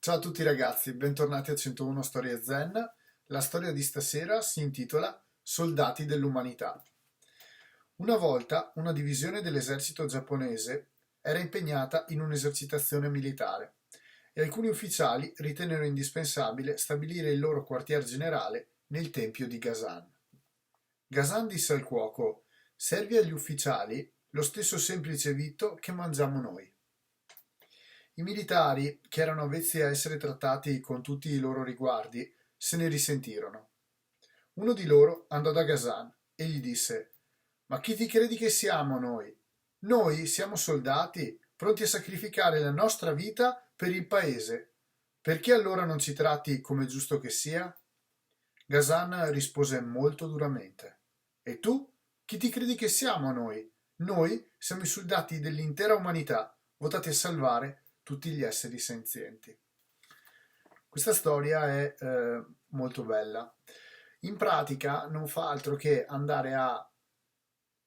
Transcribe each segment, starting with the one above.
Ciao a tutti ragazzi, bentornati a 101 Storie Zen. La storia di stasera si intitola Soldati dell'umanità. Una volta una divisione dell'esercito giapponese era impegnata in un'esercitazione militare e alcuni ufficiali ritennero indispensabile stabilire il loro quartier generale nel tempio di Gasan. Gasan disse al cuoco: servi agli ufficiali lo stesso semplice vitto che mangiamo noi. I militari, che erano avvezzi a essere trattati con tutti i loro riguardi, se ne risentirono. Uno di loro andò da Ghazan e gli disse: Ma chi ti credi che siamo noi? Noi siamo soldati, pronti a sacrificare la nostra vita per il paese. Perché allora non ci tratti come è giusto che sia? Ghazan rispose molto duramente: E tu? Chi ti credi che siamo noi? Noi siamo i soldati dell'intera umanità, votati a salvare tutti gli esseri senzienti. Questa storia è molto bella. In pratica non fa altro che andare a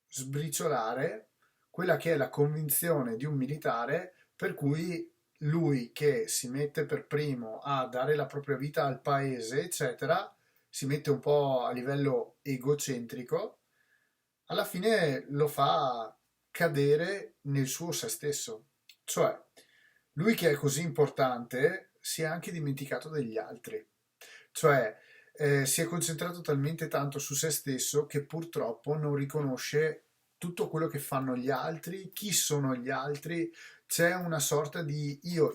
sbriciolare quella che è la convinzione di un militare per cui lui che si mette per primo a dare la propria vita al paese, eccetera, si mette un po' a livello egocentrico, alla fine lo fa cadere nel suo se stesso. Cioè, lui che è così importante si è anche dimenticato degli altri. Cioè, si è concentrato talmente tanto su se stesso che purtroppo non riconosce tutto quello che fanno gli altri, chi sono gli altri, c'è una sorta di io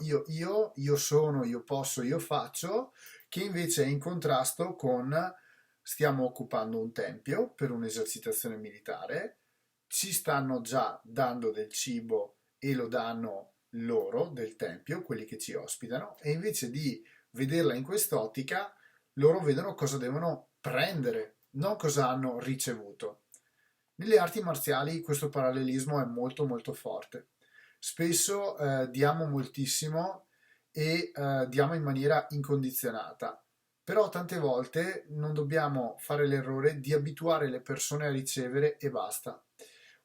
sono, io posso, io faccio, che invece è in contrasto con stiamo occupando un tempio per un'esercitazione militare, ci stanno già dando del cibo e lo danno loro del tempio, quelli che ci ospitano, e invece di vederla in quest'ottica, loro vedono cosa devono prendere, non cosa hanno ricevuto. Nelle arti marziali questo parallelismo è molto molto forte. Spesso diamo moltissimo e diamo in maniera incondizionata, però tante volte non dobbiamo fare l'errore di abituare le persone a ricevere e basta.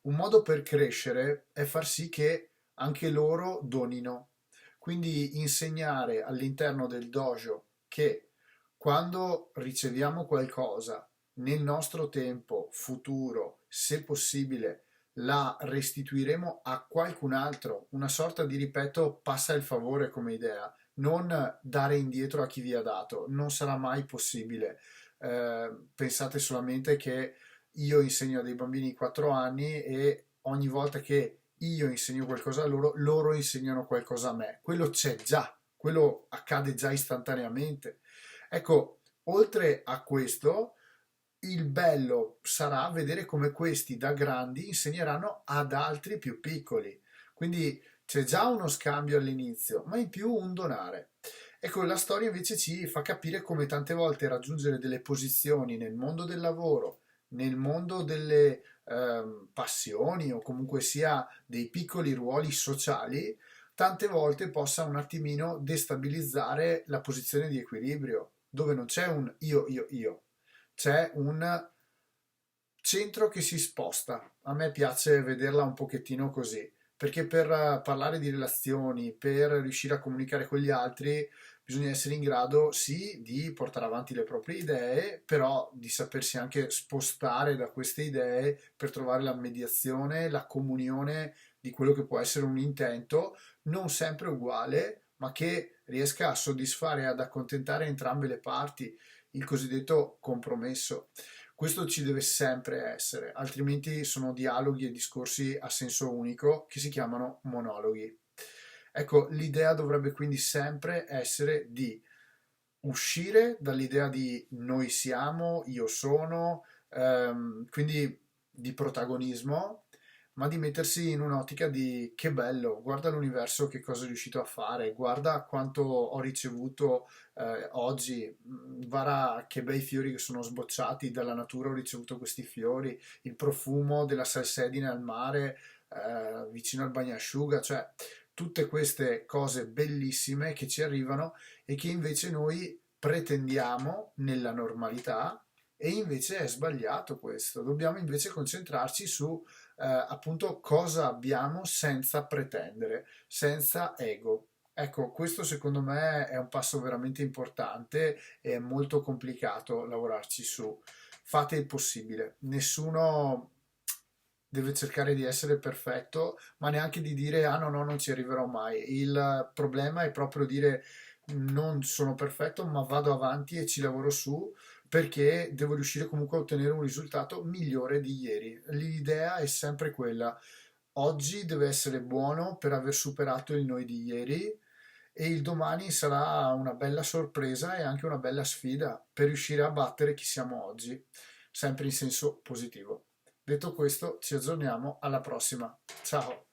Un modo per crescere è far sì che anche loro donino. Quindi insegnare all'interno del dojo che quando riceviamo qualcosa nel nostro tempo futuro, se possibile, la restituiremo a qualcun altro, una sorta di, ripeto, passa il favore come idea, non dare indietro a chi vi ha dato, non sarà mai possibile. Pensate solamente che io insegno a dei bambini di 4 anni e ogni volta che io insegno qualcosa a loro, loro insegnano qualcosa a me. Quello c'è già, quello accade già istantaneamente. Ecco, oltre a questo, il bello sarà vedere come questi da grandi insegneranno ad altri più piccoli. Quindi c'è già uno scambio all'inizio, ma in più un donare. Ecco, la storia invece ci fa capire come tante volte raggiungere delle posizioni nel mondo del lavoro, nel mondo delle passioni o comunque sia dei piccoli ruoli sociali, tante volte possa un attimino destabilizzare la posizione di equilibrio, dove non c'è un io, c'è un centro che si sposta. A me piace vederla un pochettino così, perché per parlare di relazioni, per riuscire a comunicare con gli altri, bisogna essere in grado sì di portare avanti le proprie idee, però di sapersi anche spostare da queste idee per trovare la mediazione, la comunione di quello che può essere un intento, non sempre uguale, ma che riesca a soddisfare e ad accontentare entrambe le parti, il cosiddetto compromesso. Questo ci deve sempre essere, altrimenti sono dialoghi e discorsi a senso unico che si chiamano monologhi. Ecco, l'idea dovrebbe quindi sempre essere di uscire dall'idea di noi siamo, io sono, quindi di protagonismo, ma di mettersi in un'ottica di che bello, guarda l'universo che cosa è riuscito a fare, guarda quanto ho ricevuto oggi, guarda che bei fiori che sono sbocciati dalla natura, ho ricevuto questi fiori, il profumo della salsedine al mare vicino al bagnasciuga, cioè tutte queste cose bellissime che ci arrivano e che invece noi pretendiamo nella normalità e invece è sbagliato questo. Dobbiamo invece concentrarci su appunto cosa abbiamo senza pretendere, senza ego. Ecco, questo secondo me è un passo veramente importante e è molto complicato lavorarci su. Fate il possibile. Nessuno deve cercare di essere perfetto, ma neanche di dire ah no, no, non ci arriverò mai. Il problema è proprio dire non sono perfetto, ma vado avanti e ci lavoro su perché devo riuscire comunque a ottenere un risultato migliore di ieri. L'idea è sempre quella. Oggi deve essere buono per aver superato il noi di ieri e il domani sarà una bella sorpresa e anche una bella sfida per riuscire a battere chi siamo oggi, sempre in senso positivo. Detto questo, ci aggiorniamo alla prossima. Ciao!